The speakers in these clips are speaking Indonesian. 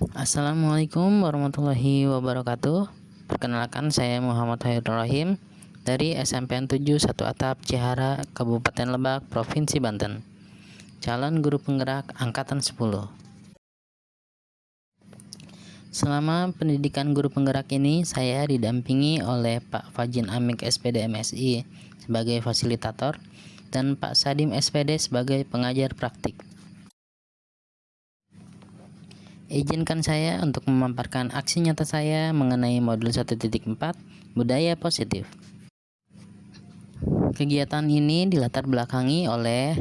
Assalamualaikum warahmatullahi wabarakatuh. Perkenalkan, saya Muhammad Hairul Rahim dari SMPN 7 1 Atap Cihara, Kabupaten Lebak, Provinsi Banten. Calon guru penggerak angkatan 10. Selama pendidikan guru penggerak ini, saya didampingi oleh Pak Fajin Amik SPD MSI sebagai fasilitator dan Pak Sadim SPD sebagai pengajar praktik. Izinkan saya untuk memaparkan aksi nyata saya mengenai modul 1.4 budaya positif. Kegiatan ini dilatar belakangi oleh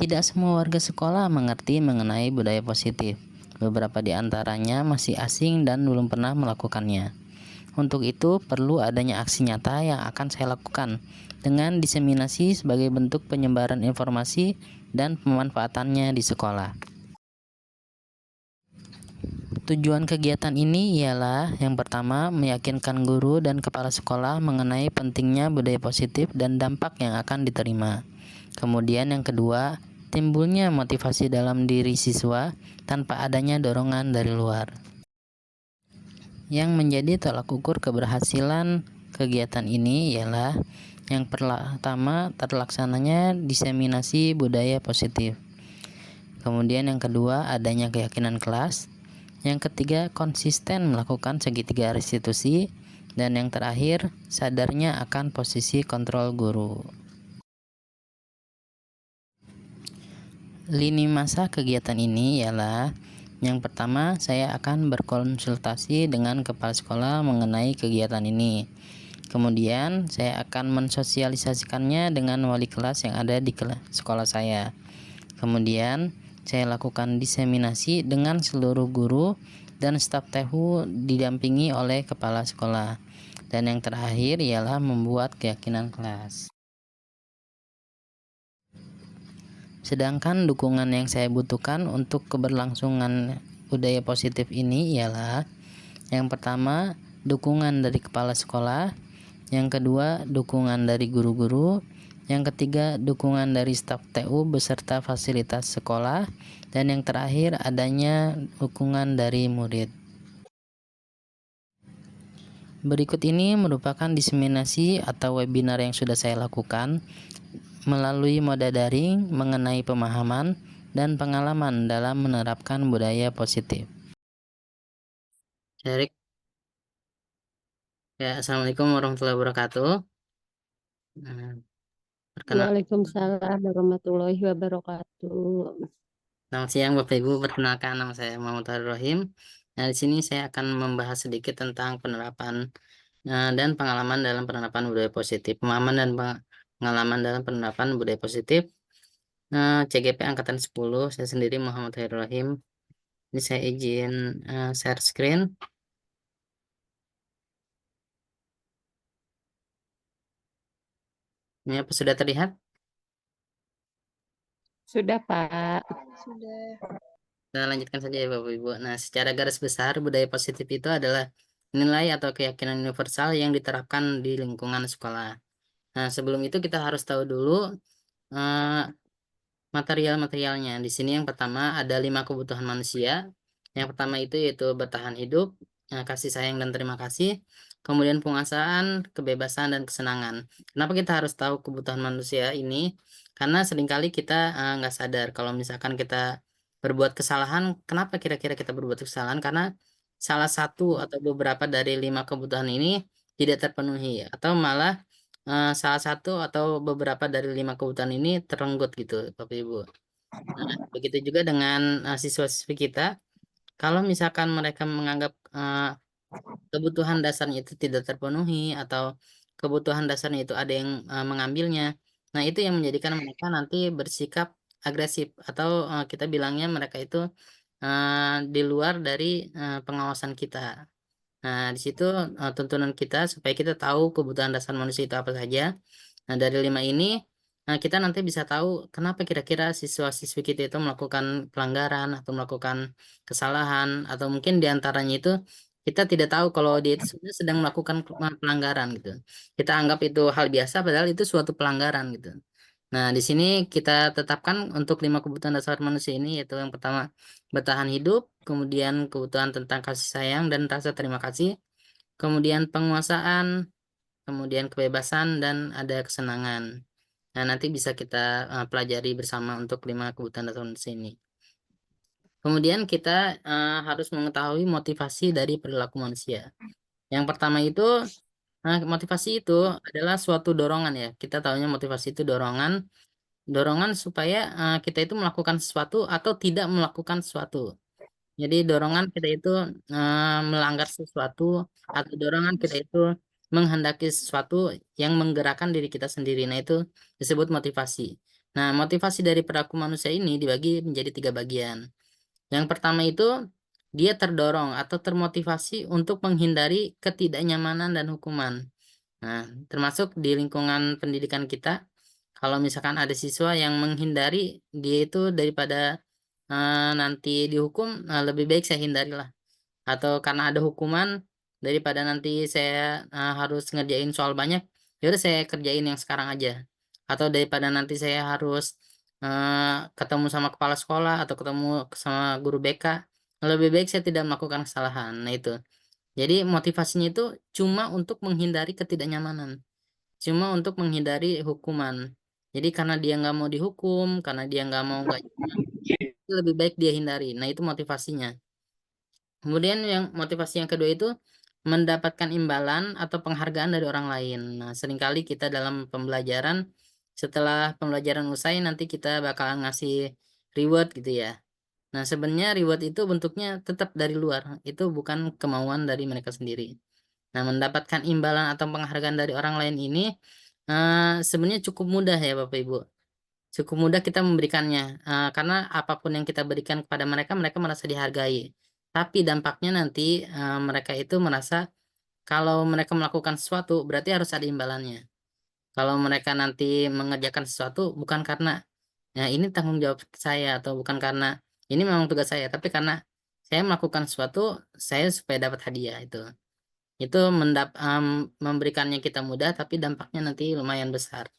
tidak semua warga sekolah mengerti mengenai budaya positif. Beberapa di antaranya masih asing dan belum pernah melakukannya. Untuk itu perlu adanya aksi nyata yang akan saya lakukan dengan diseminasi sebagai bentuk penyebaran informasi dan pemanfaatannya di sekolah. Tujuan kegiatan ini ialah yang pertama, meyakinkan guru dan kepala sekolah mengenai pentingnya budaya positif dan dampak yang akan diterima. Kemudian yang kedua, timbulnya motivasi dalam diri siswa tanpa adanya dorongan dari luar. Yang menjadi tolak ukur keberhasilan kegiatan ini ialah yang pertama, terlaksananya diseminasi budaya positif. Kemudian yang kedua, adanya keyakinan kelas. Yang ketiga, konsisten melakukan segitiga restitusi. Dan yang terakhir, sadarnya akan posisi kontrol guru. Lini masa kegiatan ini ialah yang pertama, saya akan berkonsultasi dengan kepala sekolah mengenai kegiatan ini. Kemudian, saya akan mensosialisasikannya dengan wali kelas yang ada di sekolah saya. Kemudian, saya lakukan diseminasi dengan seluruh guru dan staf THU didampingi oleh kepala sekolah. Dan yang terakhir ialah membuat keyakinan kelas. Sedangkan dukungan yang saya butuhkan untuk keberlangsungan budaya positif ini ialah yang pertama, dukungan dari kepala sekolah. Yang kedua, dukungan dari guru-guru. Yang ketiga, dukungan dari staf TU beserta fasilitas sekolah. Dan yang terakhir, adanya dukungan dari murid. Berikut ini merupakan diseminasi atau webinar yang sudah saya lakukan melalui moda daring mengenai pemahaman dan pengalaman dalam menerapkan budaya positif. Erik. Ya, Assalamualaikum warahmatullahi wabarakatuh. Waalaikumsalam warahmatullahi wabarakatuh. Selamat siang Bapak Ibu, perkenalkan nama saya Muhammad Hairul Rahim. Nah, di sini saya akan membahas sedikit tentang penerapan dan pengalaman dalam penerapan budaya positif. Pemahaman dan pengalaman dalam penerapan budaya positif CGP Angkatan 10, saya sendiri Muhammad Hairul Rahim. Ini saya izin share screen. Ini apa sudah terlihat? Sudah, Pak. Sudah. Kita lanjutkan saja ya Bapak Ibu. Nah, secara garis besar budaya positif itu adalah nilai atau keyakinan universal yang diterapkan di lingkungan sekolah. Nah, sebelum itu kita harus tahu dulu material-materialnya. Di sini yang pertama ada 5 kebutuhan manusia. Yang pertama itu yaitu bertahan hidup, kasih sayang dan terima kasih, kemudian penguasaan, kebebasan dan kesenangan. Kenapa kita harus tahu kebutuhan manusia ini? Karena seringkali kita nggak sadar kalau misalkan kita berbuat kesalahan. Kenapa kira-kira kita berbuat kesalahan? Karena salah satu atau beberapa dari 5 kebutuhan ini tidak terpenuhi atau malah salah satu atau beberapa dari 5 kebutuhan ini terenggut gitu, Bapak Ibu. Nah, begitu juga dengan siswa-siswi kita. Kalau misalkan mereka menganggap kebutuhan dasarnya itu tidak terpenuhi atau kebutuhan dasarnya itu ada yang mengambilnya, nah itu yang menjadikan mereka nanti bersikap agresif atau kita bilangnya mereka itu di luar dari pengawasan kita. Nah, di situ tuntunan kita supaya kita tahu kebutuhan dasar manusia itu apa saja. Nah, dari 5 ini, kita nanti bisa tahu kenapa kira-kira siswa-siswi kita itu melakukan pelanggaran atau melakukan kesalahan, atau mungkin diantaranya itu kita tidak tahu kalau dia itu sebenarnya sedang melakukan pelanggaran gitu. Kita anggap itu hal biasa, padahal itu suatu pelanggaran gitu. Nah, di sini kita tetapkan untuk 5 kebutuhan dasar manusia ini, yaitu yang pertama bertahan hidup, kemudian kebutuhan tentang kasih sayang dan rasa terima kasih, kemudian penguasaan, kemudian kebebasan, dan ada kesenangan. Nah, nanti bisa kita pelajari bersama untuk 5 kebutuhan dasar manusia ini. Kemudian kita harus mengetahui motivasi dari perilaku manusia. Yang pertama itu, motivasi itu adalah suatu dorongan ya. Kita tahunya motivasi itu dorongan, dorongan supaya kita itu melakukan sesuatu atau tidak melakukan sesuatu. Jadi dorongan kita itu melanggar sesuatu atau dorongan kita itu menghendaki sesuatu yang menggerakkan diri kita sendiri. Nah, itu disebut motivasi. Nah, motivasi dari perilaku manusia ini dibagi menjadi 3 bagian. Yang pertama itu dia terdorong atau termotivasi untuk menghindari ketidaknyamanan dan hukuman. Nah, termasuk di lingkungan pendidikan kita, kalau misalkan ada siswa yang menghindari dia itu daripada nanti dihukum, lebih baik saya hindari lah. Atau karena ada hukuman, daripada nanti saya harus ngerjain soal banyak, ya udah saya kerjain yang sekarang aja. Atau daripada nanti saya harus ketemu sama kepala sekolah atau ketemu sama guru BK, lebih baik saya tidak melakukan kesalahan. Nah, itu. Jadi motivasinya itu cuma untuk menghindari ketidaknyamanan, cuma untuk menghindari hukuman. Jadi karena dia nggak mau dihukum, karena dia nggak lebih baik dia hindari. Nah, itu motivasinya. Kemudian yang motivasi yang kedua itu mendapatkan imbalan atau penghargaan dari orang lain. Nah, seringkali kita dalam pembelajaran, setelah pembelajaran usai nanti kita bakalan ngasih reward gitu ya. Nah, sebenarnya reward itu bentuknya tetap dari luar, itu bukan kemauan dari mereka sendiri. Nah, mendapatkan imbalan atau penghargaan dari orang lain ini sebenarnya cukup mudah ya Bapak Ibu. Cukup mudah kita memberikannya, karena apapun yang kita berikan kepada mereka, mereka merasa dihargai. Tapi dampaknya nanti mereka itu merasa kalau mereka melakukan sesuatu berarti harus ada imbalannya. Kalau mereka nanti mengerjakan sesuatu bukan karena ya ini tanggung jawab saya atau bukan karena ini memang tugas saya, tapi karena saya melakukan sesuatu saya supaya dapat hadiah itu. Itu memberikannya kita mudah tapi dampaknya nanti lumayan besar.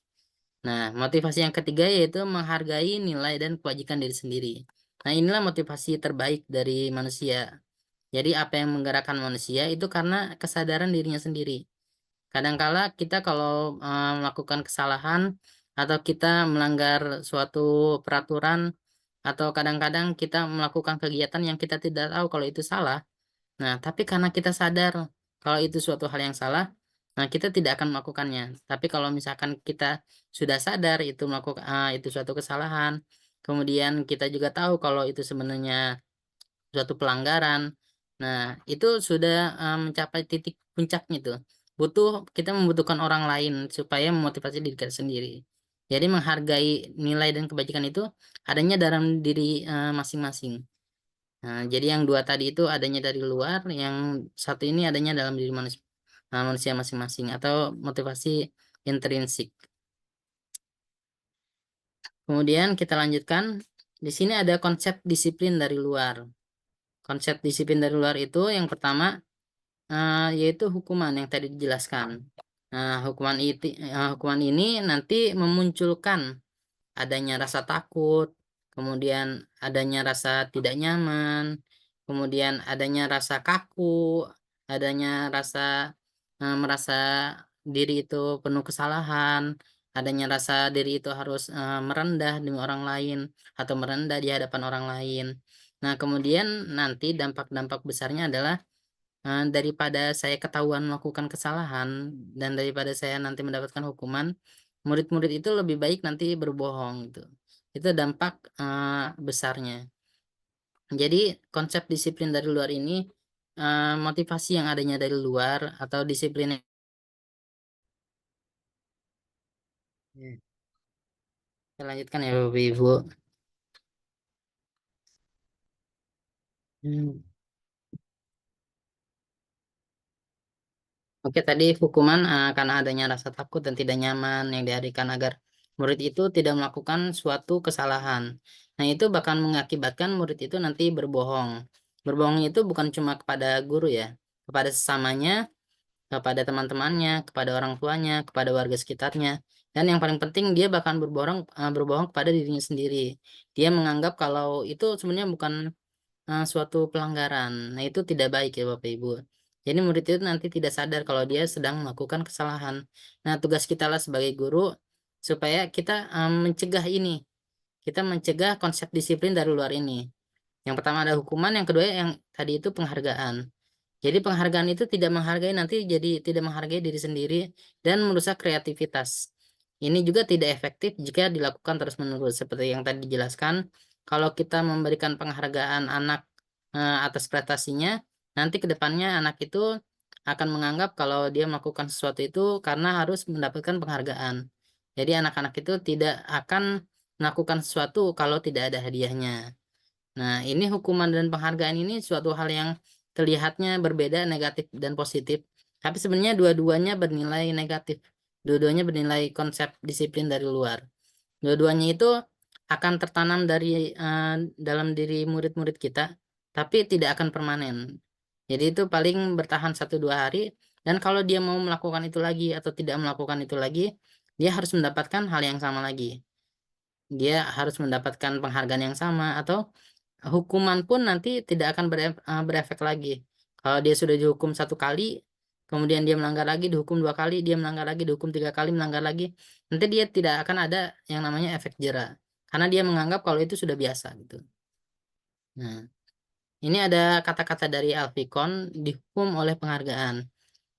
Nah, motivasi yang ketiga yaitu menghargai nilai dan kewajiban diri sendiri. Nah, inilah motivasi terbaik dari manusia. Jadi, apa yang menggerakkan manusia itu karena kesadaran dirinya sendiri. Kadangkala kita kalau melakukan kesalahan atau kita melanggar suatu peraturan atau kadang-kadang kita melakukan kegiatan yang kita tidak tahu kalau itu salah. Nah, tapi karena kita sadar kalau itu suatu hal yang salah, nah kita tidak akan melakukannya. Tapi kalau misalkan kita sudah sadar itu melakukan itu suatu kesalahan, kemudian kita juga tahu kalau itu sebenarnya suatu pelanggaran. Nah, itu sudah mencapai titik puncaknya tuh. Kita membutuhkan orang lain supaya memotivasi diri kita sendiri. Jadi menghargai nilai dan kebajikan itu adanya dalam diri masing-masing. Nah, jadi yang dua tadi itu adanya dari luar, yang satu ini adanya dalam diri manusia, manusia masing-masing atau motivasi intrinsik. Kemudian kita lanjutkan. Di sini ada konsep disiplin dari luar. Konsep disiplin dari luar itu yang pertama yaitu hukuman yang tadi dijelaskan. Nah, hukuman ini nanti memunculkan adanya rasa takut, kemudian adanya rasa tidak nyaman, kemudian adanya rasa kaku, adanya rasa merasa diri itu penuh kesalahan, adanya rasa diri itu harus merendah demi orang lain atau merendah di hadapan orang lain. Nah, kemudian nanti dampak-dampak besarnya adalah daripada saya ketahuan melakukan kesalahan dan daripada saya nanti mendapatkan hukuman, murid-murid itu lebih baik nanti berbohong gitu. Itu dampak besarnya. Jadi konsep disiplin dari luar ini motivasi yang adanya dari luar atau disiplin. Ya, kita lanjutkan ya Bapak Ibu. Hmm. Oke, tadi hukuman karena adanya rasa takut dan tidak nyaman yang dihadirkan agar murid itu tidak melakukan suatu kesalahan. Nah, itu bahkan mengakibatkan murid itu nanti berbohong. Berbohong itu bukan cuma kepada guru ya, kepada sesamanya, kepada teman-temannya, kepada orang tuanya, kepada warga sekitarnya. Dan yang paling penting dia bahkan berbohong kepada dirinya sendiri. Dia menganggap kalau itu sebenarnya bukan, suatu pelanggaran. Nah, itu tidak baik ya Bapak Ibu. Jadi murid itu nanti tidak sadar kalau dia sedang melakukan kesalahan. Nah, tugas kita lah sebagai guru supaya kita, mencegah ini, kita mencegah konsep disiplin dari luar ini. Yang pertama ada hukuman, yang kedua yang tadi itu penghargaan. Jadi penghargaan itu tidak menghargai, nanti jadi tidak menghargai diri sendiri dan merusak kreativitas. Ini juga tidak efektif jika dilakukan terus-menerus. Seperti yang tadi dijelaskan, kalau kita memberikan penghargaan anak, atas prestasinya, nanti ke depannya anak itu akan menganggap kalau dia melakukan sesuatu itu karena harus mendapatkan penghargaan. Jadi anak-anak itu tidak akan melakukan sesuatu kalau tidak ada hadiahnya. Nah, ini hukuman dan penghargaan ini suatu hal yang terlihatnya berbeda, negatif dan positif. Tapi sebenarnya dua-duanya bernilai negatif. Dua-duanya bernilai konsep disiplin dari luar. Dua-duanya itu akan tertanam dari dalam diri murid-murid kita, tapi tidak akan permanen. Jadi itu paling bertahan 1-2 hari, dan kalau dia mau melakukan itu lagi atau tidak melakukan itu lagi, dia harus mendapatkan hal yang sama lagi. Dia harus mendapatkan penghargaan yang sama atau hukuman pun nanti tidak akan berefek lagi. Kalau dia sudah dihukum 1 kali, kemudian dia melanggar lagi, dihukum 2 kali, dia melanggar lagi, dihukum 3 kali, melanggar lagi, nanti dia tidak akan ada yang namanya efek jera. Karena dia menganggap kalau itu sudah biasa gitu. Nah, ini ada kata-kata dari Alficon, dihukum oleh penghargaan.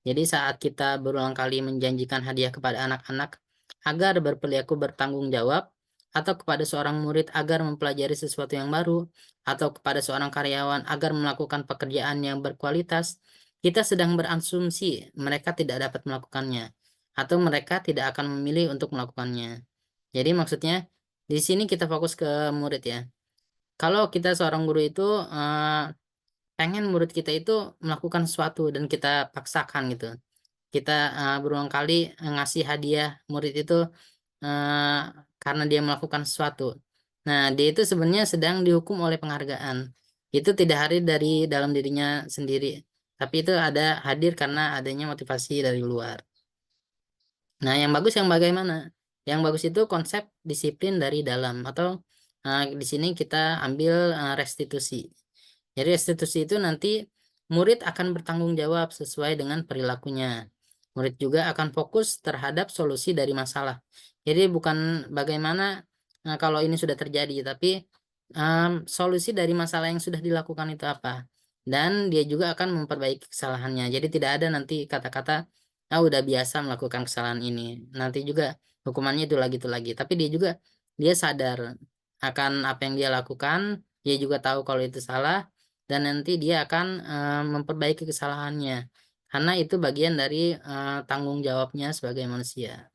Jadi saat kita berulang kali menjanjikan hadiah kepada anak-anak agar berperilaku bertanggung jawab, atau kepada seorang murid agar mempelajari sesuatu yang baru, atau kepada seorang karyawan agar melakukan pekerjaan yang berkualitas, kita sedang berasumsi mereka tidak dapat melakukannya, atau mereka tidak akan memilih untuk melakukannya. Jadi maksudnya di sini kita fokus ke murid ya. Kalau kita seorang guru itu pengen murid kita itu melakukan sesuatu dan kita paksakan gitu. Kita, berulang kali, ngasih hadiah murid itu, eee, karena dia melakukan sesuatu. Nah, dia itu sebenarnya sedang dihukum oleh penghargaan. Itu tidak hadir dari dalam dirinya sendiri, tapi itu hadir karena adanya motivasi dari luar. Nah, yang bagus yang bagaimana? Yang bagus itu konsep disiplin dari dalam atau, di sini kita ambil, restitusi. Jadi restitusi itu nanti murid akan bertanggung jawab sesuai dengan perilakunya. Murid juga akan fokus terhadap solusi dari masalah. Jadi bukan bagaimana, kalau ini sudah terjadi, tapi, solusi dari masalah yang sudah dilakukan itu apa. Dan dia juga akan memperbaiki kesalahannya. Jadi tidak ada nanti kata-kata, "Ah, udah biasa melakukan kesalahan ini." Nanti juga hukumannya itu lagi. Tapi dia sadar akan apa yang dia lakukan, dia juga tahu kalau itu salah, dan nanti dia akan, memperbaiki kesalahannya. Karena itu bagian dari, tanggung jawabnya sebagai manusia.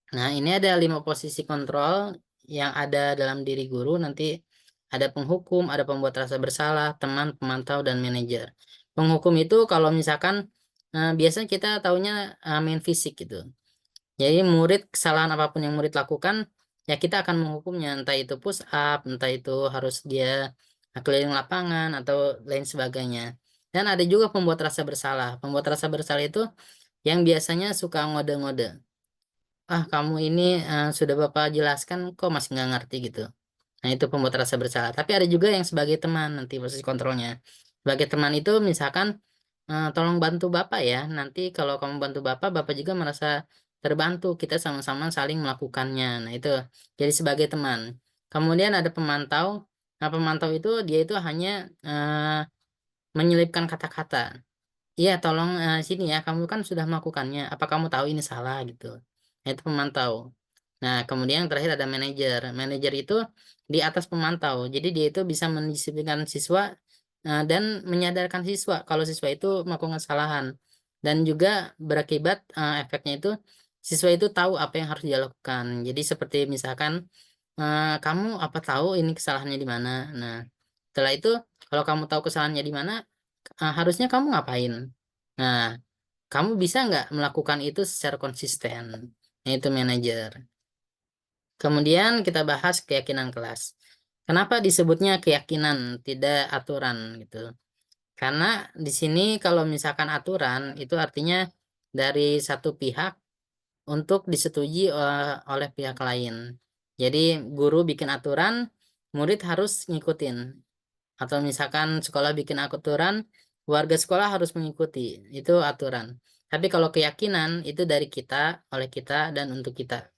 Nah, ini ada 5 posisi kontrol yang ada dalam diri guru, nanti ada penghukum, ada pembuat rasa bersalah, teman, pemantau, dan manajer. Penghukum itu kalau misalkan, biasanya kita taunya, main fisik gitu. Jadi murid kesalahan apapun yang murid lakukan, ya kita akan menghukumnya, entah itu push up, entah itu harus dia keliling lapangan atau lain sebagainya. Dan ada juga pembuat rasa bersalah. Pembuat rasa bersalah itu yang biasanya suka ngode-ngode. "Ah, kamu ini, sudah Bapak jelaskan kok masih nggak ngerti?" Gitu. Nah, itu pembuat rasa bersalah. Tapi ada juga yang sebagai teman nanti posisi kontrolnya. Sebagai teman itu misalkan, "Tolong bantu Bapak ya, nanti kalau kamu bantu Bapak, Bapak juga merasa terbantu, kita sama-sama saling melakukannya." Nah, itu jadi sebagai teman. Kemudian ada pemantau. Nah, pemantau itu dia itu hanya, menyelipkan kata-kata. "Iya tolong, sini ya, kamu kan sudah melakukannya, apa kamu tahu ini salah?" Gitu. Nah, itu pemantau. Nah, kemudian yang terakhir ada manajer. Manajer itu di atas pemantau. Jadi dia itu bisa mendisiplinkan siswa, dan menyadarkan siswa kalau siswa itu melakukan kesalahan. Dan juga berakibat, efeknya itu siswa itu tahu apa yang harus dia lakukan. Jadi seperti misalkan, "Kamu apa tahu ini kesalahannya di mana?" Nah, setelah itu kalau kamu tahu kesalahannya di mana, harusnya kamu ngapain? Nah, kamu bisa nggak melakukan itu secara konsisten? Nah, itu manajer. Kemudian kita bahas keyakinan kelas. Kenapa disebutnya keyakinan, tidak aturan gitu? Karena di sini kalau misalkan aturan itu artinya dari satu pihak untuk disetujui oleh pihak lain. Jadi guru bikin aturan, murid harus ngikutin. Atau misalkan sekolah bikin aturan, warga sekolah harus mengikuti. Itu aturan. Tapi kalau keyakinan itu dari kita, oleh kita, dan untuk kita.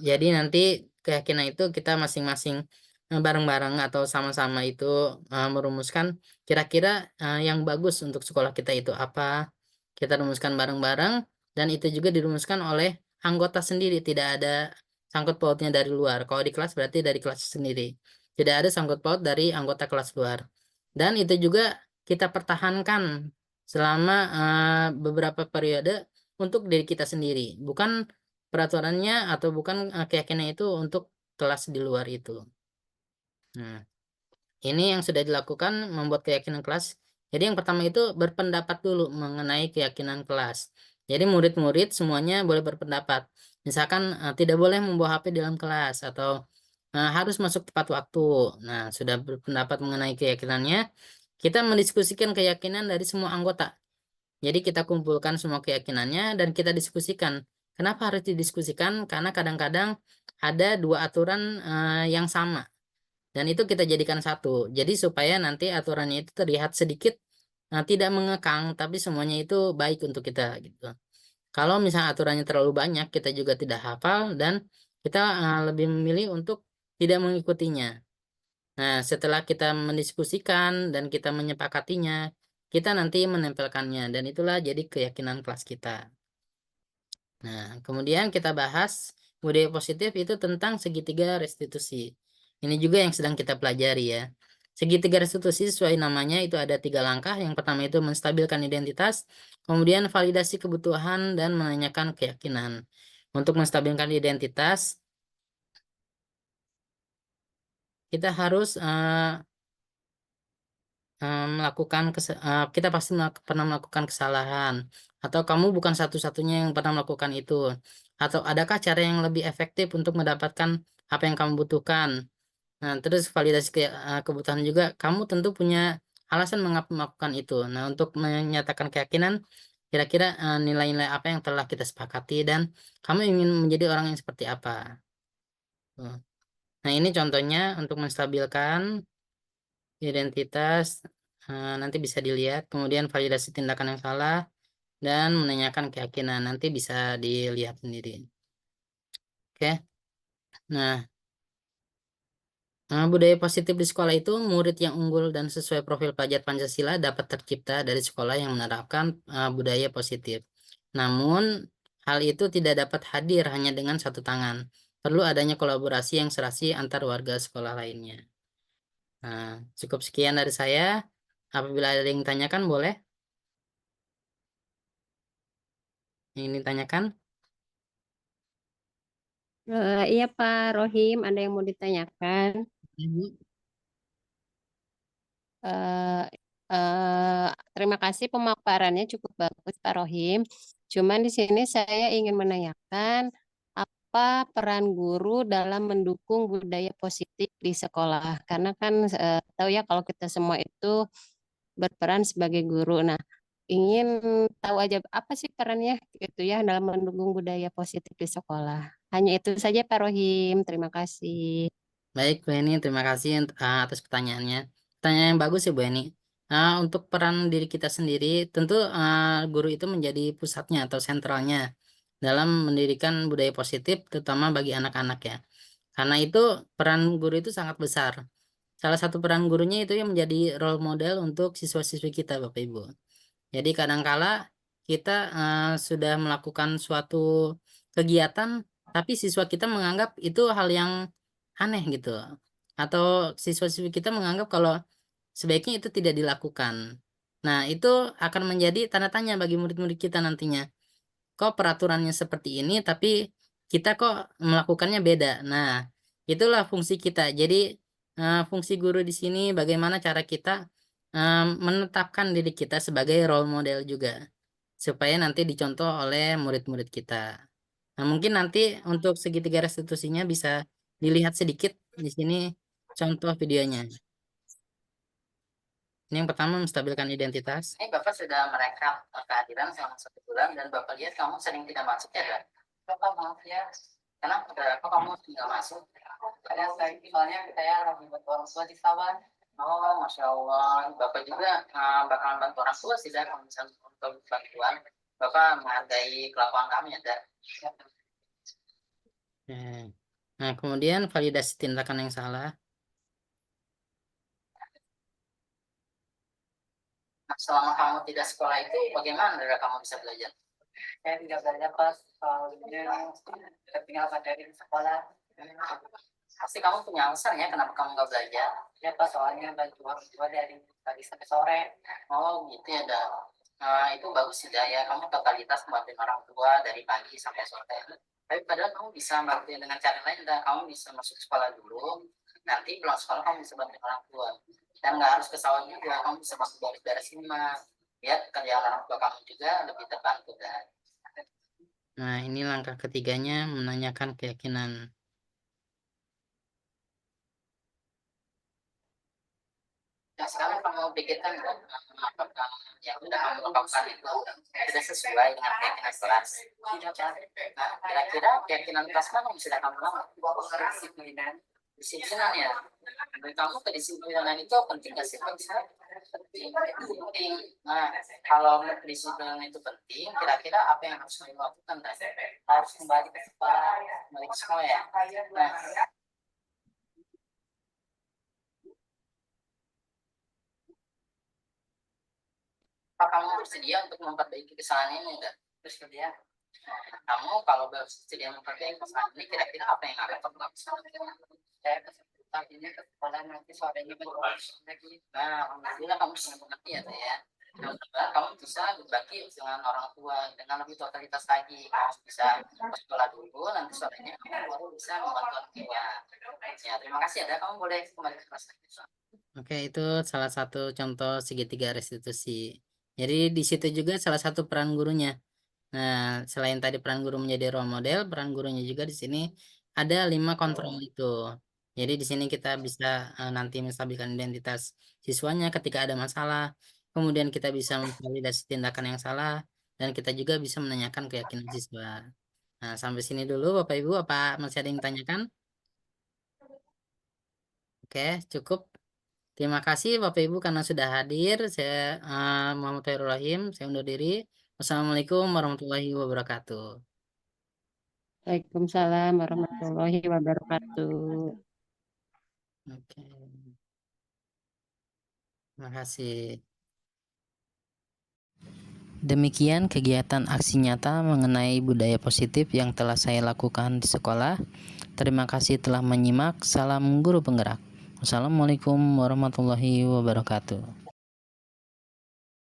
Jadi nanti keyakinan itu kita masing-masing bareng-bareng atau sama-sama itu merumuskan kira-kira yang bagus untuk sekolah kita itu apa. Kita rumuskan bareng-bareng dan itu juga dirumuskan oleh anggota sendiri, tidak ada sangkut pautnya dari luar. Kalau di kelas berarti dari kelas sendiri. Tidak ada sangkut paut dari anggota kelas luar. Dan itu juga kita pertahankan selama beberapa periode untuk diri kita sendiri. Bukan peraturannya atau bukan keyakinan itu untuk kelas di luar itu. Nah, ini yang sudah dilakukan membuat keyakinan kelas. Jadi yang pertama itu berpendapat dulu mengenai keyakinan kelas. Jadi murid-murid semuanya boleh berpendapat. Misalkan tidak boleh membawa HP di dalam kelas atau harus masuk tepat waktu. Nah, sudah berpendapat mengenai keyakinannya, kita mendiskusikan keyakinan dari semua anggota. Jadi kita kumpulkan semua keyakinannya dan kita diskusikan. Kenapa harus didiskusikan? Karena kadang-kadang ada dua aturan yang sama dan itu kita jadikan satu. Jadi supaya nanti aturannya itu terlihat sedikit tidak mengekang, tapi semuanya itu baik untuk kita gitu. Kalau misalnya aturannya terlalu banyak, kita juga tidak hafal dan kita lebih memilih untuk tidak mengikutinya. Nah, setelah kita mendiskusikan dan kita menyepakatinya, kita nanti menempelkannya dan itulah jadi keyakinan kelas kita. Nah, kemudian kita bahas budaya positif itu tentang segitiga restitusi. Ini juga yang sedang kita pelajari ya. Segitiga restitusi sesuai namanya itu ada 3 langkah. Yang pertama itu menstabilkan identitas, kemudian validasi kebutuhan dan menanyakan keyakinan. Untuk menstabilkan identitas, kita harus melakukan kita pasti pernah melakukan kesalahan atau kamu bukan satu-satunya yang pernah melakukan itu atau adakah cara yang lebih efektif untuk mendapatkan apa yang kamu butuhkan. Nah, terus validasi kebutuhan juga kamu tentu punya alasan mengapa melakukan itu. Nah, untuk menyatakan keyakinan kira-kira nilai-nilai apa yang telah kita sepakati dan kamu ingin menjadi orang yang seperti apa. Tuh. Nah, ini contohnya untuk menstabilkan identitas nanti bisa dilihat, kemudian validasi tindakan yang salah dan menanyakan keyakinan nanti bisa dilihat sendiri. Oke. Nah, budaya positif di sekolah itu murid yang unggul dan sesuai profil pelajar Pancasila dapat tercipta dari sekolah yang menerapkan budaya positif. Namun, hal itu tidak dapat hadir hanya dengan satu tangan. Perlu adanya kolaborasi yang serasi antar warga sekolah lainnya. Nah, cukup sekian dari saya. Apabila ada yang ditanyakan, boleh ingin ditanyakan. Iya Pak Rohim, ada yang mau ditanyakan? Ibu. Eh, Terima kasih pemaparannya cukup bagus Pak Rohim. Cuman di sini saya ingin menanyakan apa peran guru dalam mendukung budaya positif di sekolah? Karena kan tahu ya kalau kita semua itu berperan sebagai guru. Nah, ingin tahu aja apa sih perannya gitu ya dalam mendukung budaya positif di sekolah. Hanya itu saja Pak Rohim. Terima kasih. Baik, Bu Eni, terima kasih atas pertanyaannya. Pertanyaan yang bagus ya, Bu Eni. Untuk peran diri kita sendiri, tentu guru itu menjadi pusatnya atau sentralnya dalam mendirikan budaya positif, terutama bagi anak-anak ya. Karena itu peran guru itu sangat besar. Salah satu peran gurunya itu yang menjadi role model untuk siswa-siswi kita, Bapak Ibu. Jadi kadangkala kita sudah melakukan suatu kegiatan, tapi siswa kita menganggap itu hal yang aneh gitu. Atau siswa-siswi kita menganggap kalau sebaiknya itu tidak dilakukan. Nah, itu akan menjadi tanda tanya bagi murid-murid kita nantinya. Kok peraturannya seperti ini, tapi kita kok melakukannya beda. Nah, itulah fungsi kita. Jadi, fungsi guru di sini bagaimana cara kita menetapkan diri kita sebagai role model juga, supaya nanti dicontoh oleh murid-murid kita. Nah, mungkin nanti untuk segitiga restitusinya bisa dilihat sedikit di sini contoh videonya. Ini yang pertama menstabilkan identitas. Ini Bapak sudah merekam kehadiran selama 1 bulan dan Bapak lihat kamu sering tidak masuk ya, kan? Bapak maaf ya, kenapa kok kamu tinggal masuk? Karena soalnya saya lagi bantu orang tua di sawah. Oh, Masya Allah. Bapak juga bakalan bantu orang tua sih, Dan, kalau misalnya untuk bantuan. Bapak menghargai kelakuan kami ya, Dan. Nah, kemudian validasi tindakan yang salah. Nah, selama kamu tidak sekolah itu, bagaimana cara kamu bisa belajar? Saya tidak belajar pas soalnya ketinggalan materi di sekolah. Pasti kamu punya alasan ya kenapa kamu nggak belajar? Ya pas soalnya bantu orang tua dari pagi sampai sore. Oh gitu ya, dah. Nah, itu bagus sih, dah ya. Kamu totalitas membantu orang tua dari pagi sampai sore. Tapi padahal kamu bisa bantuin dengan cara lain, dah. Kamu bisa masuk sekolah dulu. Nanti pulang sekolah kamu bisa bantu orang tua. Dan nggak harus ke sawah juga. Kamu bisa masuk dari sini mah. Ya, kerjaan orang tua kamu juga lebih terbantu, dah. Nah, ini langkah ketiganya, menanyakan keyakinan. Nah, sekarang kamu pikirkan apakah yang sudah kamu lakukan itu sudah sesuai dengan keyakinan kelas. Nah, kira-kira keyakinan kelas mana yang sudah kamu lakukan? Kedisiplinan. Kedisiplinan ya. Menurut kamu kedisiplinan itu penting nggak sih? Penting. Nah, kalau kedisiplinan itu penting, kira-kira apa yang harus kamu lakukan? Harus kembali ke sekolah, kembali ke sekolah ya. Nah, apa kamu bersedia untuk memperbaiki kesalahan ini enggak? Bersedia. Kamu kalau bersedia memperbaiki kesalahan ini, kira-kira apa yang akan kamu lakukan? Saya paginya ke sekolah, nanti sorenya lagi. Nah, alhamdulillah kamu bisa mengerti ya, ya. Kamu bisa berbagi dengan orang tua dengan lebih totalitas lagi. Kamu bisa ke sekolah dulu, nanti sorenya kamu baru bisa membantu orang tua. Ya, terima kasih ya. Kamu boleh kembali ke kelas lagi. Oke, itu salah satu contoh segitiga restitusi. Jadi di situ juga salah satu peran gurunya. Nah, selain tadi peran guru menjadi role model, peran gurunya juga di sini ada 5 kontrol itu. Jadi di sini kita bisa nanti menstabilkan identitas siswanya ketika ada masalah. Kemudian kita bisa memvalidasi tindakan yang salah dan kita juga bisa menanyakan keyakinan siswa. Nah, sampai sini dulu Bapak Ibu, apa masih ada yang ditanyakan? Oke, cukup. Terima kasih Bapak Ibu karena sudah hadir. Saya Muhammad Khairul Rahim. Saya undur diri. Wassalamualaikum warahmatullahi wabarakatuh. Waalaikumsalam warahmatullahi wabarakatuh. Oke, terima kasih. Demikian kegiatan aksi nyata mengenai budaya positif yang telah saya lakukan di sekolah. Terima kasih telah menyimak. Salam guru penggerak. Wassalamualaikum warahmatullahi wabarakatuh.